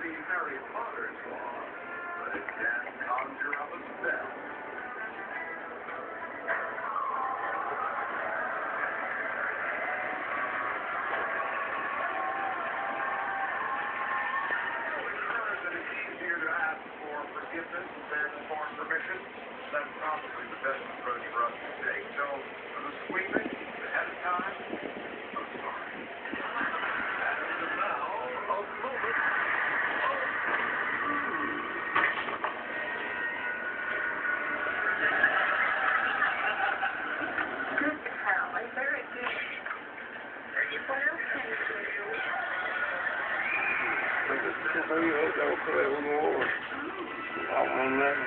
the Merry Father's Law, but it can conjure up a spell. Forgiveness and for permission, that's probably the best approach for us to take. So, for the squeamish, ahead of time, I'm sorry. And now, a moment of Good, Carly. Very good. What else can you do? I want that.